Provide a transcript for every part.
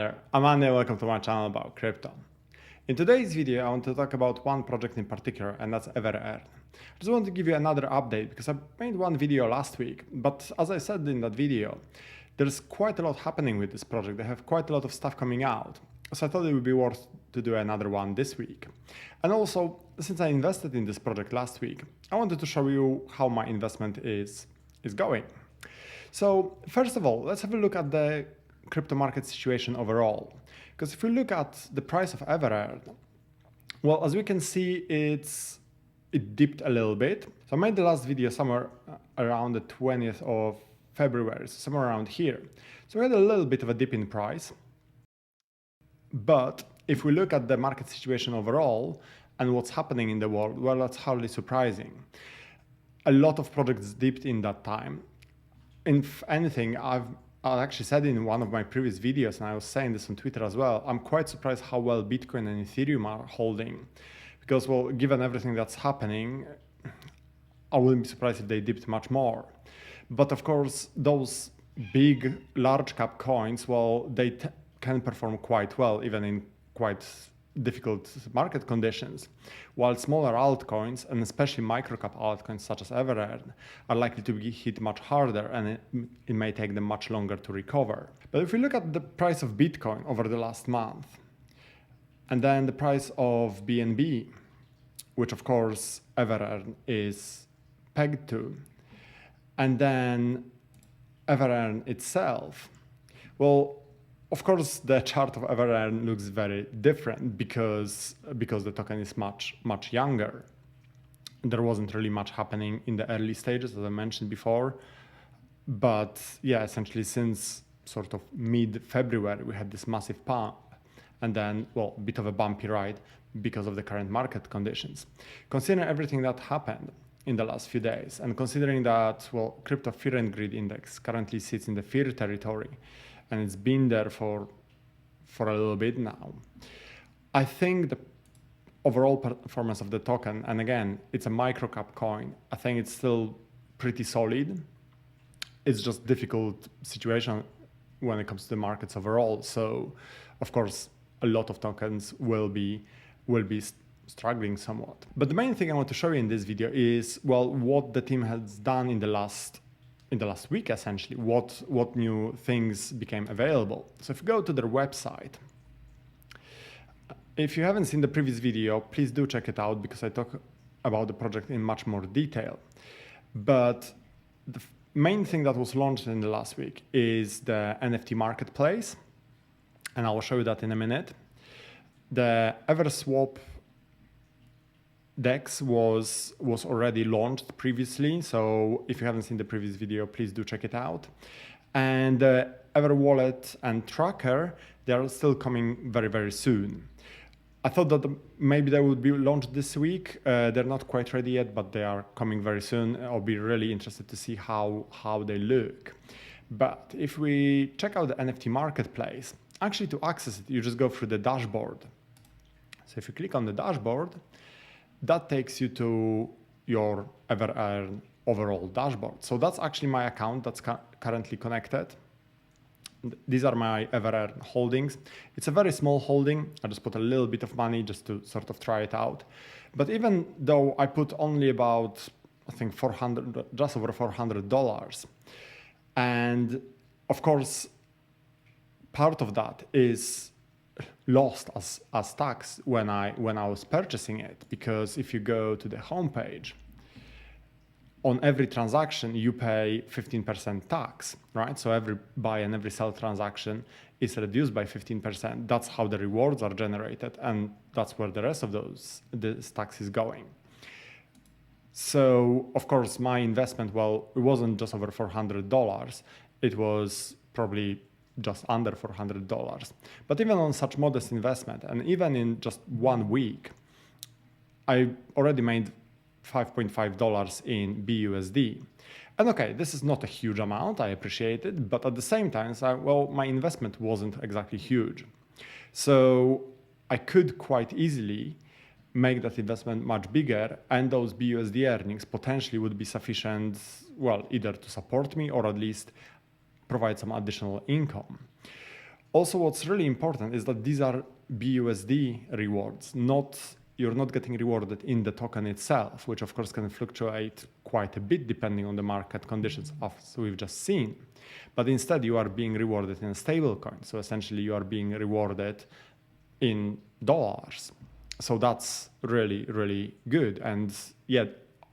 there, I'm Andy, welcome to my channel about crypto. In today's video, I want to talk about one project in particular, and that's EverEarn. I just want to give you another update because I made one video last week, but as I said in that video, there's quite a lot happening with this project. They have quite a lot of stuff coming out. So I thought it would be worth to do another one this week. And also, since I invested in this project last week, I wanted to show you how my investment is going. So first of all, let's have a look at the crypto market situation overall. Because if we look at the price of EverEarn, well, as we can see, it dipped a little bit. So I made the last video somewhere around the 20th of February, so somewhere around here. So we had a little bit of a dip in price. But if we look at the market situation overall and what's happening in the world, well, that's hardly surprising. A lot of projects dipped in that time. If anything, I actually said in one of my previous videos, and I was saying this on Twitter as well, I'm quite surprised how well Bitcoin and Ethereum are holding. Because, well, given everything that's happening, I wouldn't be surprised if they dipped much more. But of course, those big, large cap coins, well, they can perform quite well, even in quite difficult market conditions, while smaller altcoins, and especially microcap altcoins such as EverEarn, are likely to be hit much harder, and it may take them much longer to recover. But if we look at the price of Bitcoin over the last month, and then the price of BNB, which of course EverEarn is pegged to, and then EverEarn itself, well, of course, the chart of EverEarn looks very different because the token is much younger. There wasn't really much happening in the early stages, as I mentioned before. But yeah, essentially since sort of mid-February, we had this massive pump and then, well, a bit of a bumpy ride because of the current market conditions. Considering everything that happened in the last few days, and considering that, well, crypto fear and greed index currently sits in the fear territory, and it's been there for a little bit now, I think the overall performance of the token, and again, it's a microcap coin, I think it's still pretty solid. It's just difficult situation when it comes to the markets overall. So, of course, a lot of tokens will be struggling somewhat. But the main thing I want to show you in this video is, well, what the team has done in the last week, essentially, what new things became available. So if you go to their website, if you haven't seen the previous video, please do check it out because I talk about the project in much more detail. But the main thing that was launched in the last week is the NFT marketplace, and I will show you that in a minute. The EverSwap DEX was already launched previously, so if you haven't seen the previous video, please do check it out. And EverWallet and Tracker, they are still coming very, very soon. I thought that maybe they would be launched this week. They're not quite ready yet, but they are coming very soon. I'll be really interested to see how they look. But if we check out the NFT marketplace, actually to access it, you just go through the dashboard. So if you click on the dashboard, that takes you to your EverEarn overall dashboard. So that's actually my account that's currently connected. These are my EverEarn holdings. It's a very small holding. I just put a little bit of money just to sort of try it out. But even though I put only about, I think, just over $400, and of course, part of that is lost as tax when I was purchasing it, because if you go to the homepage, on every transaction you pay 15% tax, right? So every buy and every sell transaction is reduced by 15%. That's how the rewards are generated, and that's where the rest of this tax is going. So of course my investment, well, it wasn't just over $400, it was probably just under $400. But even on such modest investment, and even in just 1 week, I already made $5.5 in BUSD. And okay, this is not a huge amount, I appreciate it, but at the same time, well, my investment wasn't exactly huge. So I could quite easily make that investment much bigger, and those BUSD earnings potentially would be sufficient, well, either to support me or at least provide some additional income. Also, what's really important is that these are BUSD rewards, you're not getting rewarded in the token itself, which of course can fluctuate quite a bit depending on the market conditions, as we've just seen. But instead, you are being rewarded in a stable coin. So essentially, you are being rewarded in dollars. So that's really, really good. And yet,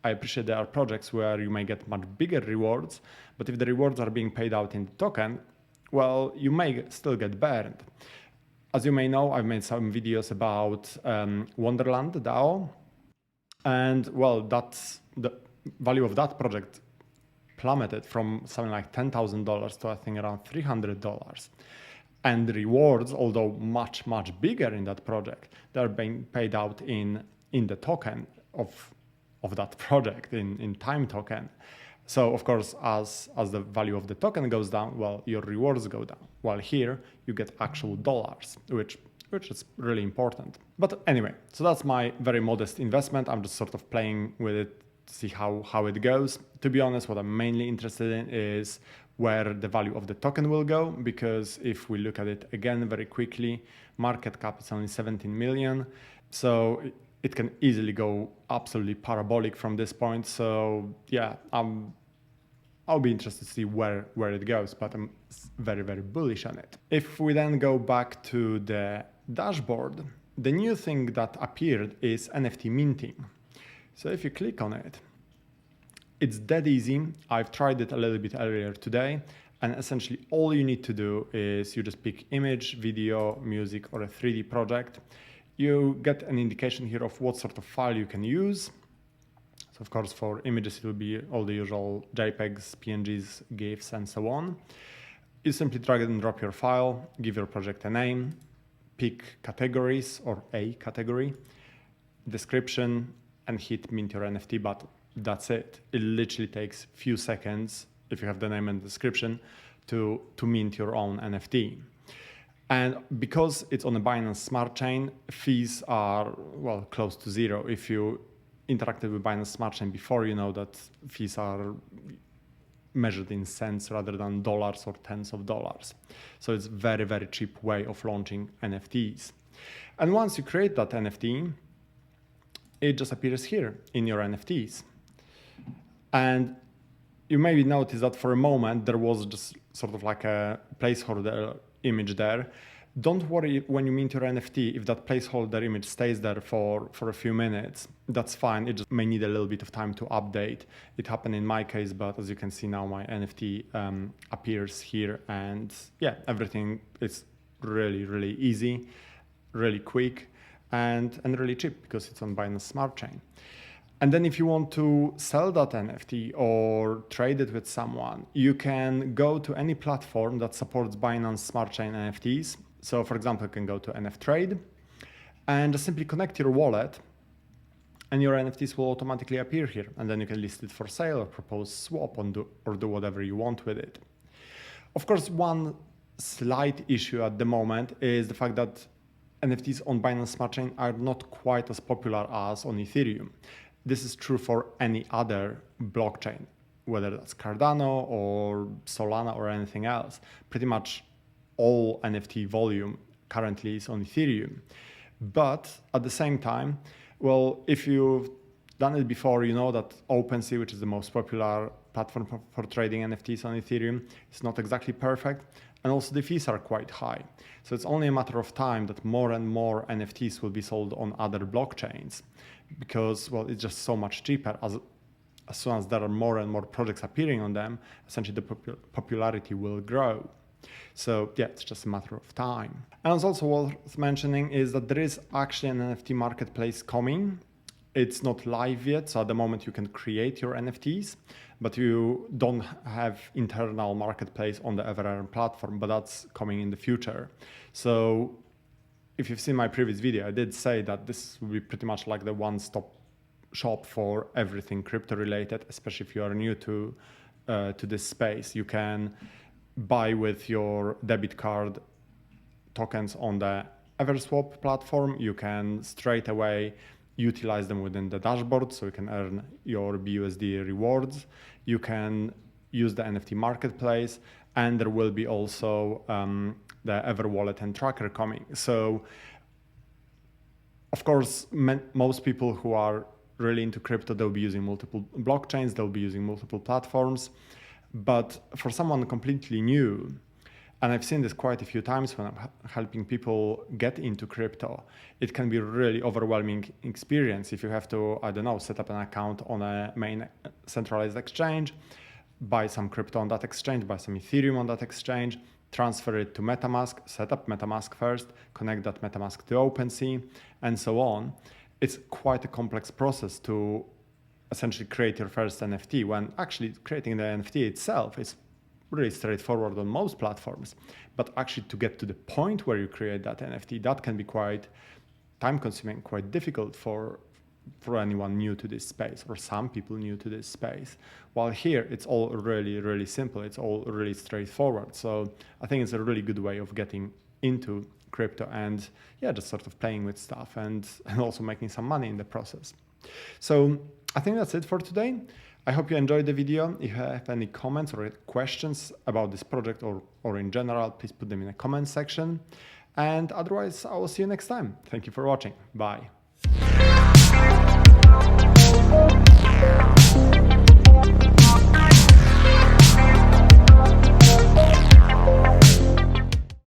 I appreciate there are projects where you may get much bigger rewards, but if the rewards are being paid out in the token, well, you may still get burned. As you may know, I've made some videos about Wonderland DAO, and well, that's the value of that project plummeted from something like $10,000 to I think around $300. And the rewards, although much, much bigger in that project, they're being paid out in the token of that project, in time token. So of course, as the value of the token goes down, well, your rewards go down. While here, you get actual dollars, which is really important. But anyway, so that's my very modest investment. I'm just sort of playing with it to see how it goes. To be honest, what I'm mainly interested in is where the value of the token will go, because if we look at it again very quickly, market cap is only 17 million. So it can easily go absolutely parabolic from this point. So yeah, I'll be interested to see where it goes, but I'm very, very bullish on it. If we then go back to the dashboard, the new thing that appeared is NFT minting. So if you click on it, it's dead easy. I've tried it a little bit earlier today, and essentially all you need to do is you just pick image, video, music, or a 3D project. You get an indication here of what sort of file you can use. So of course, for images, it will be all the usual JPEGs, PNGs, GIFs, and so on. You simply drag and drop your file, give your project a name, pick categories or a category, description, and hit mint your NFT button. That's it. It literally takes a few seconds, if you have the name and description, to mint your own NFT. And because it's on a Binance Smart Chain, fees are, well, close to zero. If you interacted with Binance Smart Chain before, you know that fees are measured in cents rather than dollars or tens of dollars. So it's very, very cheap way of launching NFTs. And once you create that NFT, it just appears here in your NFTs. And you maybe notice that for a moment, there was just sort of like a placeholder image there. Don't worry when you mint your NFT, if that placeholder image stays there for a few minutes, that's fine. It just may need a little bit of time to update. It happened in my case, but as you can see now, my NFT appears here. And yeah, everything is really, really easy, really quick, and really cheap because it's on Binance Smart Chain. And then if you want to sell that NFT or trade it with someone, you can go to any platform that supports Binance Smart Chain NFTs. So for example, you can go to NFTrade and just simply connect your wallet and your NFTs will automatically appear here. And then you can list it for sale or propose swap or do whatever you want with it. Of course, one slight issue at the moment is the fact that NFTs on Binance Smart Chain are not quite as popular as on Ethereum. This is true for any other blockchain, whether that's Cardano or Solana or anything else. Pretty much all NFT volume currently is on Ethereum. But at the same time, well, if you've done it before, you know that OpenSea, which is the most popular platform for trading NFTs on Ethereum, is not exactly perfect. And also the fees are quite high. So it's only a matter of time that more and more NFTs will be sold on other blockchains because, well, it's just so much cheaper. As soon as there are more and more projects appearing on them, essentially the popularity will grow. So yeah, it's just a matter of time. And what's also worth mentioning is that there is actually an NFT marketplace coming. It's not live yet, so at the moment you can create your NFTs, but you don't have internal marketplace on the EverEarn platform, but that's coming in the future. So if you've seen my previous video, I did say that this will be pretty much like the one-stop shop for everything crypto related, especially if you are new to this space. You can buy with your debit card tokens on the Everswap platform. You can straight away utilize them within the dashboard so you can earn your BUSD rewards. You can use the NFT marketplace, and there will be also the Ever Wallet and Tracker coming. So of course, most people who are really into crypto, they'll be using multiple blockchains, they'll be using multiple platforms. But for someone completely new, and I've seen this quite a few times when I'm helping people get into crypto, it can be a really overwhelming experience if you have to, I don't know, set up an account on a main centralized exchange, buy some crypto on that exchange, buy some Ethereum on that exchange, transfer it to MetaMask, set up MetaMask first, connect that MetaMask to OpenSea, and so on. It's quite a complex process to essentially create your first NFT, when actually creating the NFT itself is really straightforward on most platforms. But actually to get to the point where you create that NFT, that can be quite time-consuming, quite difficult for anyone new to this space, or some people new to this space. While here, it's all really, really simple. It's all really straightforward. So I think it's a really good way of getting into crypto and just sort of playing with stuff and also making some money in the process. So I think that's it for today. I hope you enjoyed the video. If you have any comments or questions about this project or in general, please put them in the comment section. And otherwise, I will see you next time. Thank you for watching. Bye.